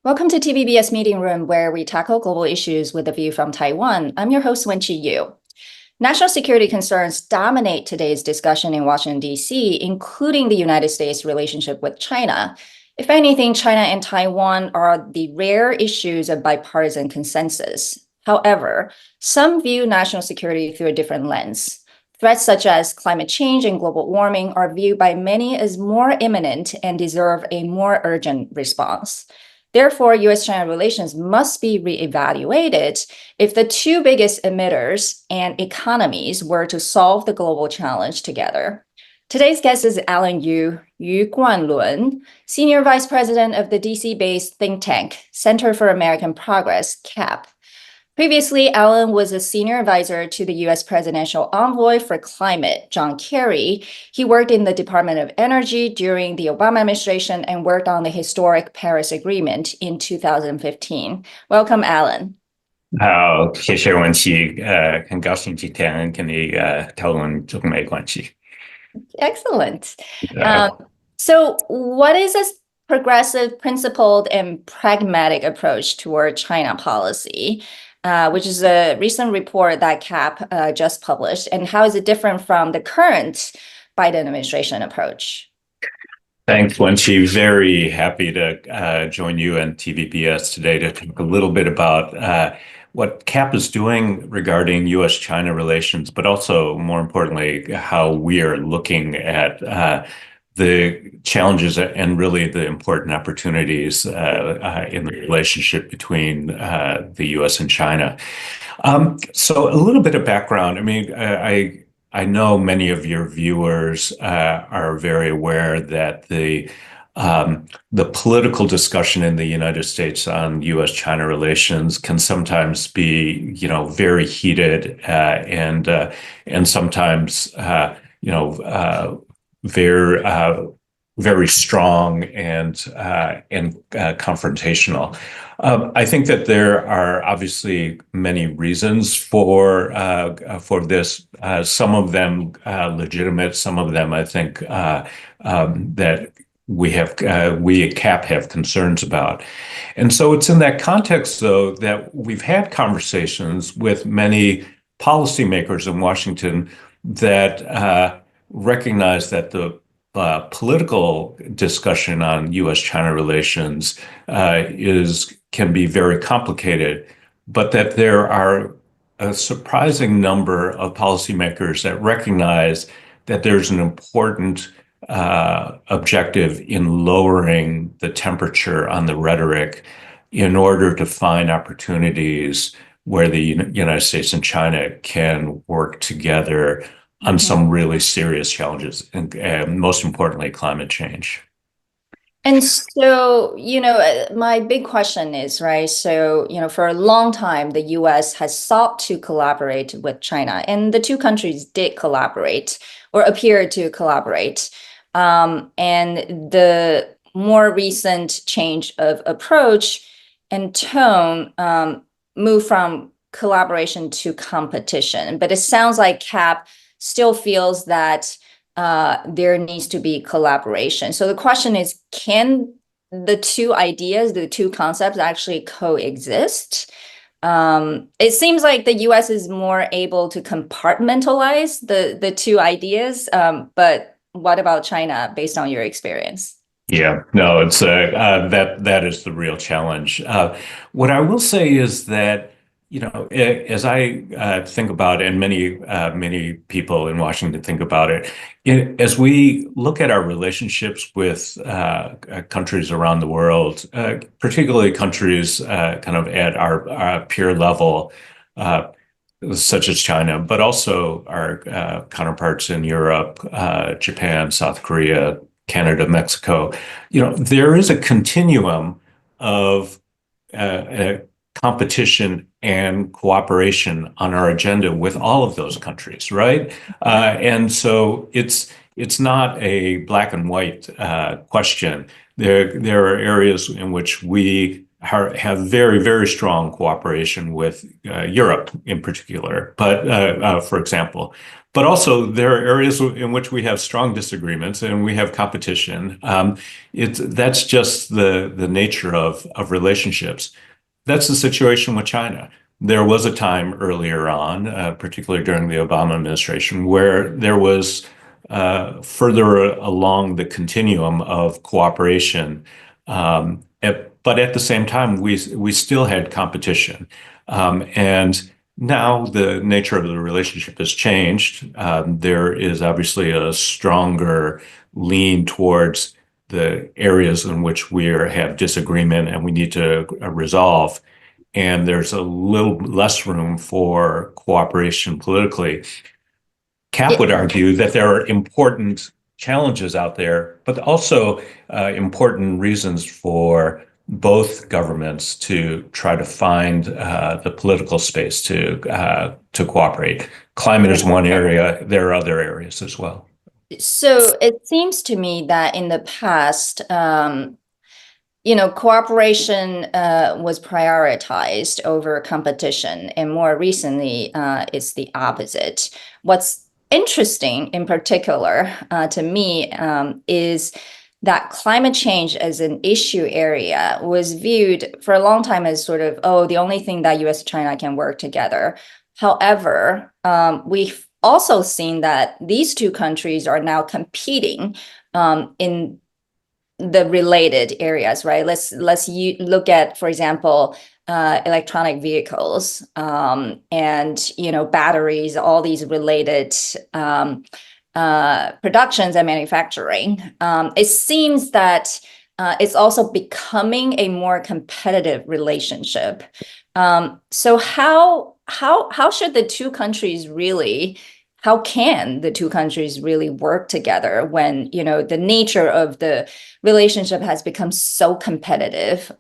Welcome to TVBS Meeting Room, where we tackle global issues with a view from Taiwan. I'm your host, Wenqi Yu. National security concerns dominate today's discussion in Washington, D.C., including the United States' relationship with China. If anything, China and Taiwan are the rare issues of bipartisan consensus. However, some view national security through a different lens. Threats such as climate change and global warming are viewed by many as more imminent and deserve a more urgent response. Therefore, U.S.-China relations must be reevaluated if the two biggest emitters and economies were to solve the global challenge together. Today's guest is Alan Yu Guanlun, Senior Vice President of the DC-based think tank, Center for American Progress, CAP. Previously, Alan was a senior advisor to the U.S. Presidential Envoy for Climate, John Kerry. He worked in the Department of Energy during the Obama administration and worked on the historic Paris Agreement in 2015. Welcome, Alan. 好，谢谢文琪，很高兴今天跟你讨论中美关系。Excellent. So what is a progressive, principled, and pragmatic approach toward China policy? Which is a recent report that CAP just published, and how is it different from the current Biden administration approach? Thanks, Wenqi. Very happy to join you and TVBS today to talk a little bit about what CAP is doing regarding U.S.-China relations, but also, more importantly, how we are looking at the challenges and really the important opportunities in the relationship between the U.S. and China. So a little bit of background. I mean, I know many of your viewers are very aware that the political discussion in the United States on U.S.-China relations can sometimes be, very heated and sometimes, very strong and confrontational. I think that there are obviously many reasons for this. Some of them legitimate. Some of them, I think, that we at CAP have concerns about. And so it's in that context, though, that we've had conversations with many policymakers in Washington that recognize that the political discussion on U.S.-China relations can be very complicated, but that there are a surprising number of policymakers that recognize that there's an important objective in lowering the temperature on the rhetoric in order to find opportunities where the United States and China can work together on some really serious challenges, and most importantly, climate change. And so, my big question is, right, so, for a long time, the U.S. has sought to collaborate with China, and the two countries did collaborate or appeared to collaborate. And the more recent change of approach and tone moved from collaboration to competition. But it sounds like CAP still feels that there needs to be collaboration. So the question is, can the two ideas, the two concepts actually coexist? It seems like the U.S. is more able to compartmentalize the two ideas, but what about China based on your experience? Yeah, no, it's that is the real challenge. What I will say is that, as I think about it, and many people in Washington think about it, as we look at our relationships with countries around the world, particularly countries kind of at our peer level, such as China, but also our counterparts in Europe, Japan, South Korea, Canada, Mexico, there is a continuum of competition and cooperation on our agenda with all of those countries, right? And so it's not a black and white question. There are areas in which we have very, very strong cooperation with Europe in particular, but for example. But also there are areas in which we have strong disagreements and we have competition. That's just the nature of relationships. That's the situation with China. There was a time earlier on, particularly during the Obama administration, where there was further along the continuum of cooperation. But at the same time, we still had competition. And now the nature of the relationship has changed. There is obviously a stronger lean towards the areas in which we have disagreement and we need to resolve. And there's a little less room for cooperation politically. Cap would argue that there are important challenges out there, but also important reasons for both governments to try to find the political space to cooperate. Climate is one area. There are other areas as well. So it seems to me that in the past, cooperation was prioritized over competition, and more recently, it's the opposite. What's interesting in particular to me is that climate change as an issue area was viewed for a long time as sort of, oh, the only thing that US and China can work together. However, we've also seen that these two countries are now competing in the related areas, right? Let's look at, for example, electronic vehicles and batteries, all these related productions and manufacturing. It seems that it's also becoming a more competitive relationship. So how should the two countries really? How can the two countries really work together when the nature of the relationship has become so competitive,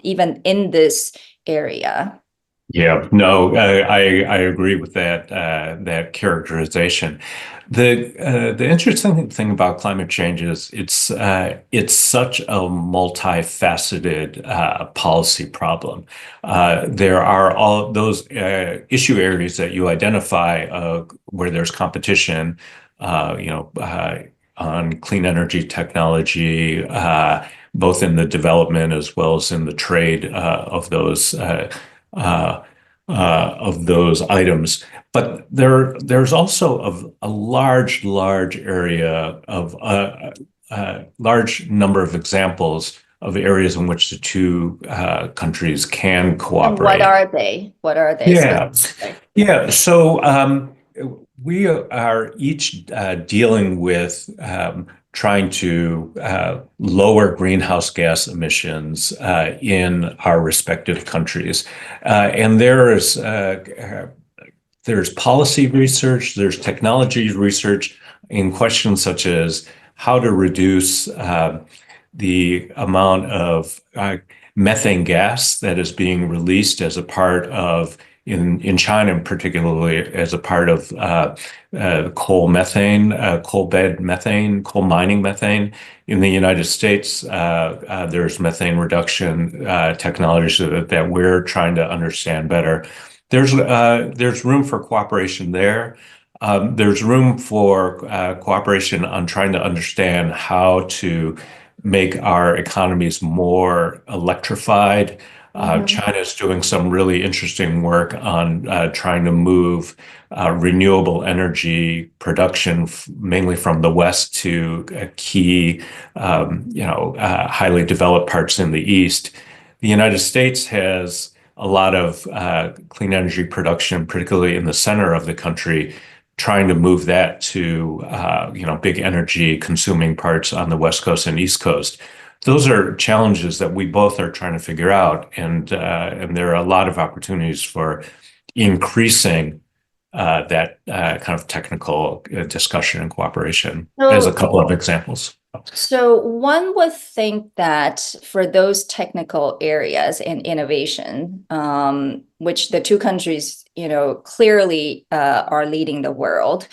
even in this area? Yeah, no, I agree with that characterization. The interesting thing about climate change is it's such a multifaceted policy problem. There are all those issue areas that you identify where there's competition, on clean energy technology, both in the development as well as in the trade of those items. But there's also a large area of large number of examples of areas in which the two countries can cooperate. And what are they? Yeah. So we are each dealing with trying to lower greenhouse gas emissions in our respective countries. And there's policy research, there's technology research in questions such as how to reduce the amount of methane gas that is being released as a part of in China, particularly as a part of coal methane, coal bed methane, coal mining methane. In the United States, there's methane reduction technologies that we're trying to understand better. There's room for cooperation there. There's room for cooperation on trying to understand how to make our economies more electrified. China is doing some really interesting work on trying to move renewable energy production mainly from the West to key, highly developed parts in the East. The United States has a lot of clean energy production, particularly in the center of the country, trying to move that to, big energy consuming parts on the West Coast and East Coast. Those are challenges that we both are trying to figure out, and there are a lot of opportunities for increasing that kind of technical discussion and cooperation as a couple of examples. So one would think that for those technical areas and innovation, which the two countries, clearly are leading the world,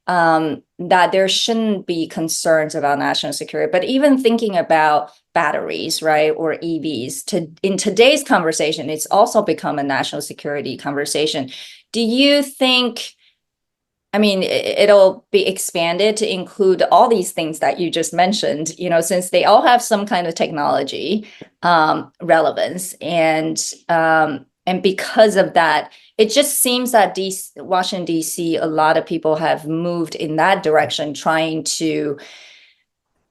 that there shouldn't be concerns about national security. But even thinking about batteries, right, or EVs. In today's conversation, it's also become a national security conversation. Do you think, I mean, it'll be expanded to include all these things that you just mentioned, since they all have some kind of technology relevance. And because of that, it just seems that Washington, D.C., a lot of people have moved in that direction, trying to,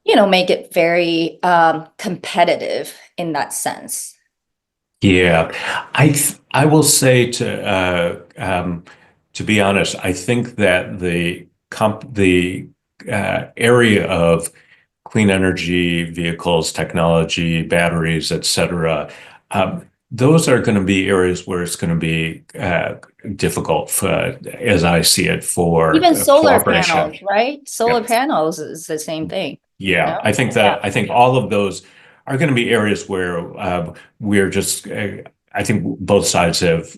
make it very competitive in that sense. Yeah, I will say to be honest, I think that the area of clean energy vehicles, technology, batteries, et cetera, those are going to be areas where it's going to be difficult as I see it, for even solar cooperation. panels, right? Solar Yes. panels is the same thing. Yeah, I think I think all of those are going to be areas where we're just. I think both sides have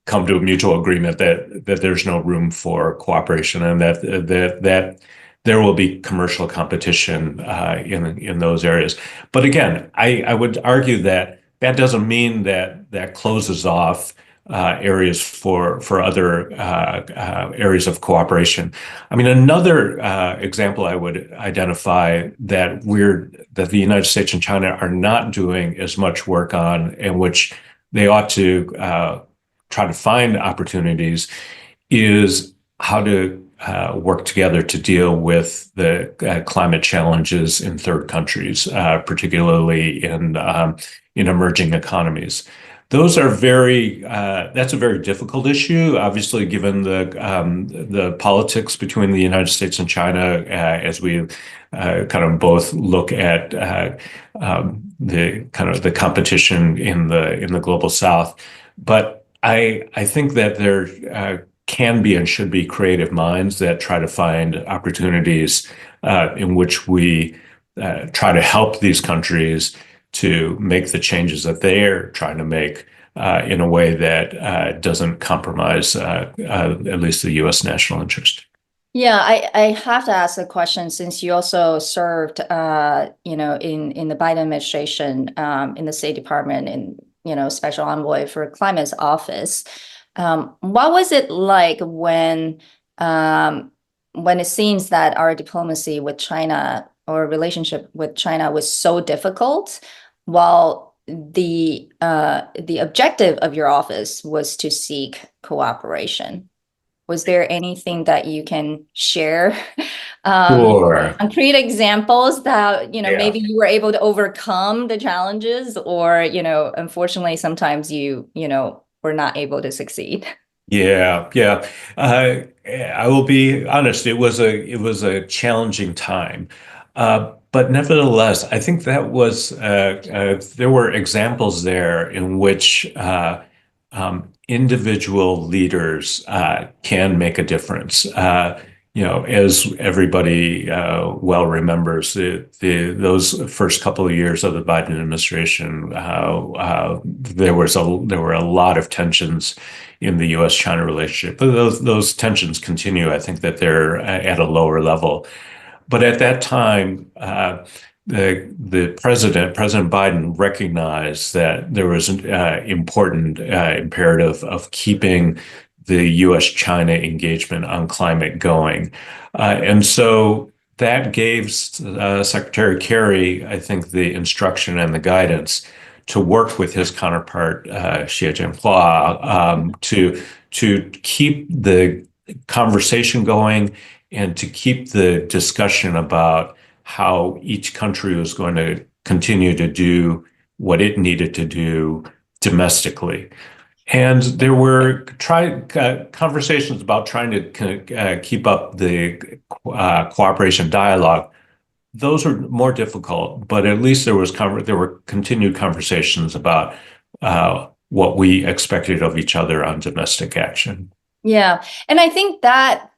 come to a mutual agreement that there's no room for cooperation, and that there will be commercial competition in those areas. But again, I would argue that doesn't mean that closes off areas for other areas of cooperation. I mean, another example I would identify that the United States and China are not doing as much work on, and which they ought to try to find opportunities, is how to work together to deal with the climate challenges in third countries, particularly in emerging economies. Those are that's a very difficult issue, obviously, given the politics between the United States and China, as we kind of both look at the competition in the global South. But I think that there can be and should be creative minds that try to find opportunities in which we try to help these countries to make the changes that they're trying to make in a way that doesn't compromise at least the U.S. national interest. Yeah, I have to ask a question, since you also served, in the Biden administration, in the State Department, and Special Envoy for Climate's office. What was it like when it seems that our diplomacy with China, or relationship with China, was so difficult, while the objective of your office was to seek cooperation? Was there anything that you can share? Sure. Concrete examples that, Yeah. maybe you were able to overcome the challenges, or, unfortunately, sometimes you were not able to succeed? Yeah, yeah. I will be honest. It was a challenging time, but nevertheless, I think that was there were examples there in which individual leaders can make a difference. As everybody well remembers, those first couple of years of the Biden administration, there were a lot of tensions in the U.S.-China relationship. But those tensions continue. I think that they're at a lower level. But at that time, the President Biden, recognized that there was an important imperative of keeping the U.S.-China engagement on climate going. And so that gave Secretary Kerry, I think, the instruction and the guidance to work with his counterpart, Xie Jinping, to keep the conversation going and to keep the discussion about how each country was going to continue to do what it needed to do domestically. And there were conversations about trying to keep up the cooperation dialogue. Those were more difficult, but at least there were continued conversations about what we expected of each other on domestic action. Yeah. And I think that,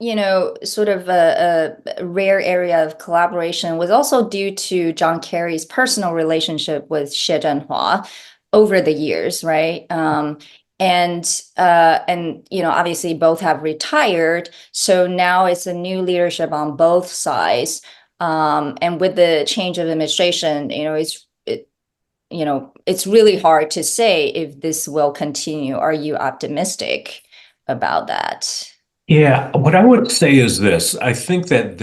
sort of a rare area of collaboration was also due to John Kerry's personal relationship with Xie Jinping over the years, right? And obviously both have retired. So now it's a new leadership on both sides. And with the change of administration, it's it's really hard to say if this will continue. Are you optimistic about that? Yeah, what I would say is this. I think that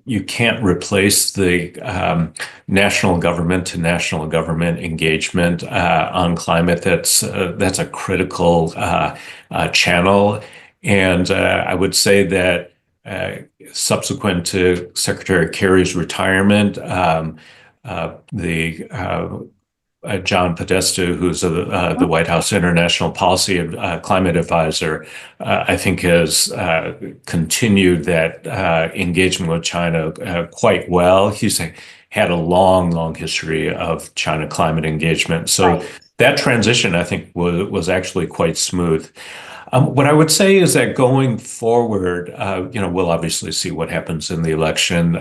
you can't replace the national government to national government engagement on climate. That's a critical channel, and I would say that subsequent to Secretary Kerry's retirement, John Podesta, who's the White House International Policy Climate Advisor, I think has continued that engagement with China quite well. He's had a long history of China climate engagement. So that transition, I think, was actually quite smooth. What I would say is that going forward, we'll obviously see what happens in the election.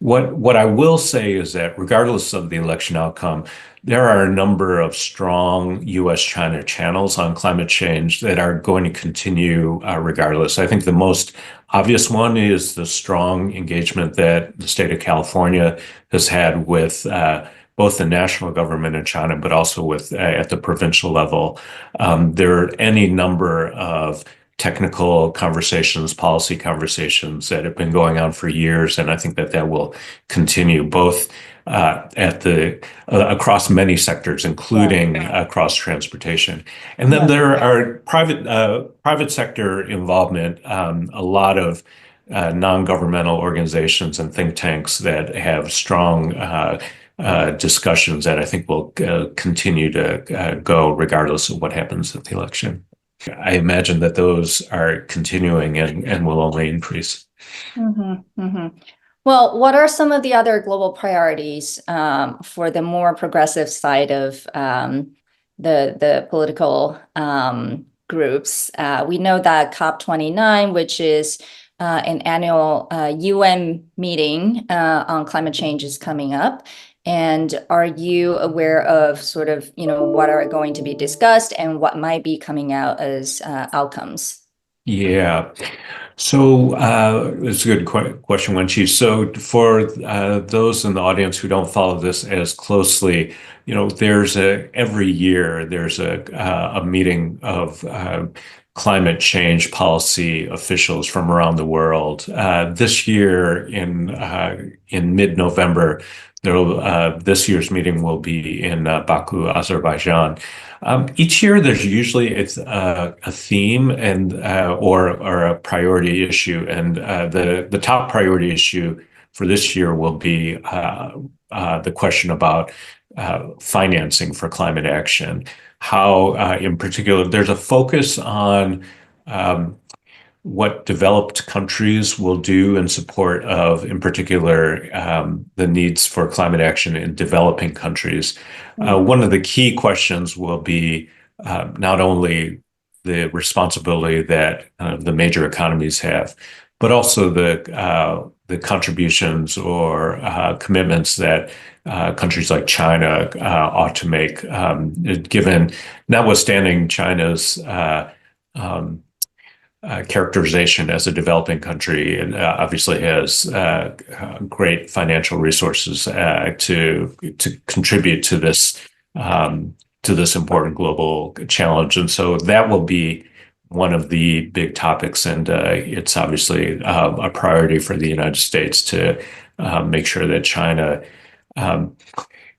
What I will say is that regardless of the election outcome, there are a number of strong U.S.-China channels on climate change that are going to continue regardless. I think the most obvious one is the strong engagement that the state of California has had with both the national government in China, but also with at the provincial level. There are any number of technical conversations, policy conversations that have been going on for years, and I think that will continue both across many sectors, including across transportation. And then there are private sector involvement, a lot of non-governmental organizations and think tanks that have strong discussions that I think will continue to go regardless of what happens at the election. I imagine that those are continuing and will only increase. Well, what are some of the other global priorities for the more progressive side of the political groups? We know that COP29, which is an annual UN meeting on climate change, is coming up. And are you aware of sort of, what are going to be discussed and what might be coming out as outcomes? Yeah. So it's a good question, Wenqi. So for those in the audience who don't follow this as closely, every year there's a meeting of climate change policy officials from around the world. This year in mid-November, this year's meeting will be in Baku, Azerbaijan. Each year, there's usually a theme and or a priority issue, and the top priority issue for this year will be the question about financing for climate action. How, in particular, there's a focus on what developed countries will do in support of, in particular, the needs for climate action in developing countries. One of the key questions will be not only the responsibility that the major economies have, but also the contributions or commitments that countries like China ought to make, given notwithstanding China's characterization as a developing country, and obviously has great financial resources to contribute to this important global challenge. And so that will be one of the big topics, and it's obviously a priority for the United States to make sure that China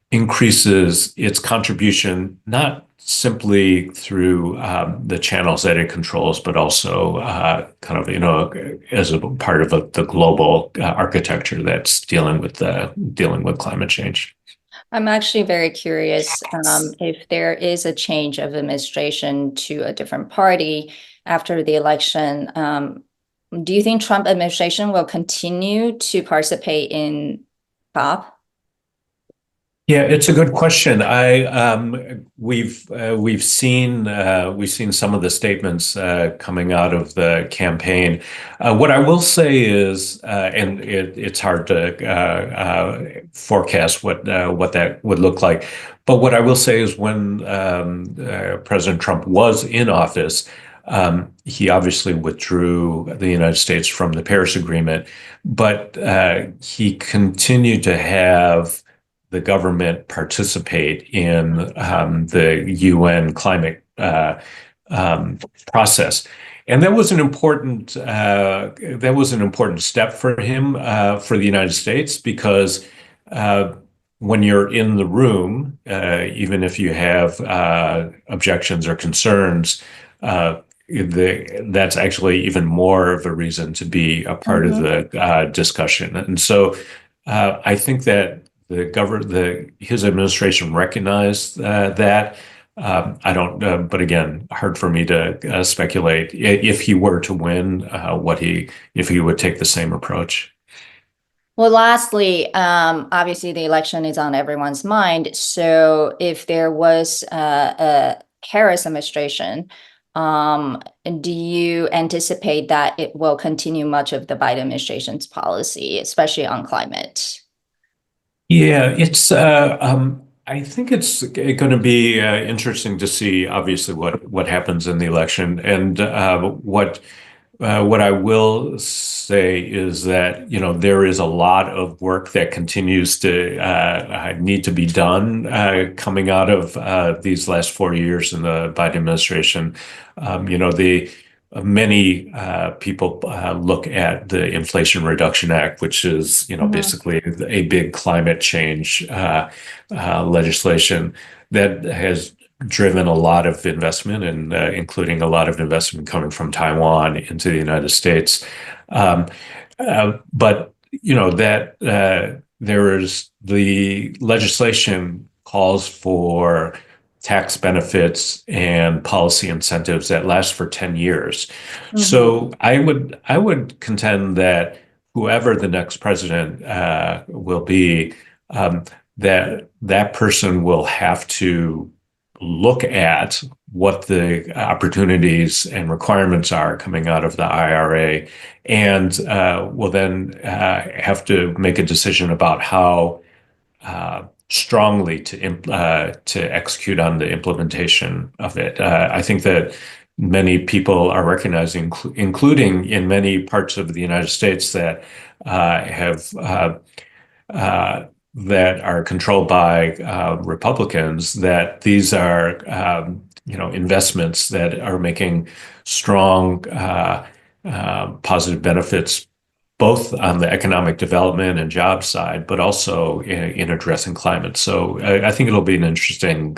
increases its contribution, not simply through the channels that it controls, but also as a part of the global architecture that's dealing with climate change. I'm actually very curious if there is a change of administration to a different party after the election. Do you think Trump administration will continue to participate in COP? Yeah, it's a good question. We've seen some of the statements coming out of the campaign. What I will say is, and it's hard to forecast what that would look like. But what I will say is, when President Trump was in office, He obviously withdrew the United States from the Paris Agreement, but he continued to have the government participate in the UN climate process. And that was an important step for him, for the United States, because when you're in the room, even if you have objections or concerns, that's actually even more of a reason to be a part of the discussion. And so I think that his administration recognized that. I don't, but again, hard for me to speculate if he were to win, if he would take the same approach. Well, lastly, obviously the election is on everyone's mind. So if there was a Harris administration, do you anticipate that it will continue much of the Biden administration's policy, especially on climate? Yeah, I think it's going to be interesting to see, obviously, what happens in the election. And what I will say is that, there is a lot of work that continues to need to be done coming out of these last 4 years in the Biden administration. Many people look at the Inflation Reduction Act, which is, basically a big climate change legislation that has driven a lot of investment, and including a lot of investment coming from Taiwan into the United States. But there is the legislation calls for tax benefits and policy incentives that last for 10 years. So I would contend that whoever the next president will be, that person will have to look at what the opportunities and requirements are coming out of the IRA, and will then have to make a decision about how strongly to execute on the implementation of it. I think that many people are recognizing, including in many parts of the United States that that are controlled by Republicans, that these are investments that are making strong positive benefits, both on the economic development and job side, but also in addressing climate. So I think it'll be an interesting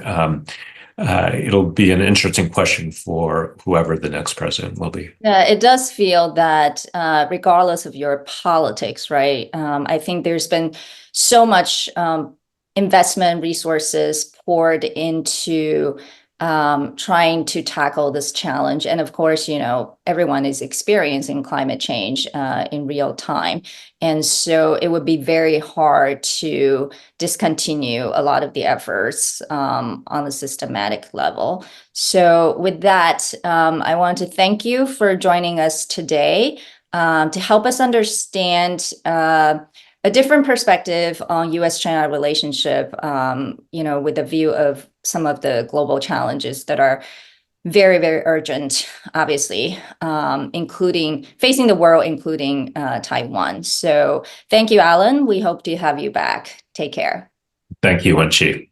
question for whoever the next president will be. Yeah, it does feel that regardless of your politics, right? I think there's been so much investment resources poured into trying to tackle this challenge. And of course, everyone is experiencing climate change in real time. And so it would be very hard to discontinue a lot of the efforts on a systematic level. So with that, I want to thank you for joining us today to help us understand a different perspective on US-China relationship, with a view of some of the global challenges that are very, very urgent, obviously, including facing the world, including Taiwan. So thank you, Alan. We hope to have you back. Take care. Thank you, Wenqi.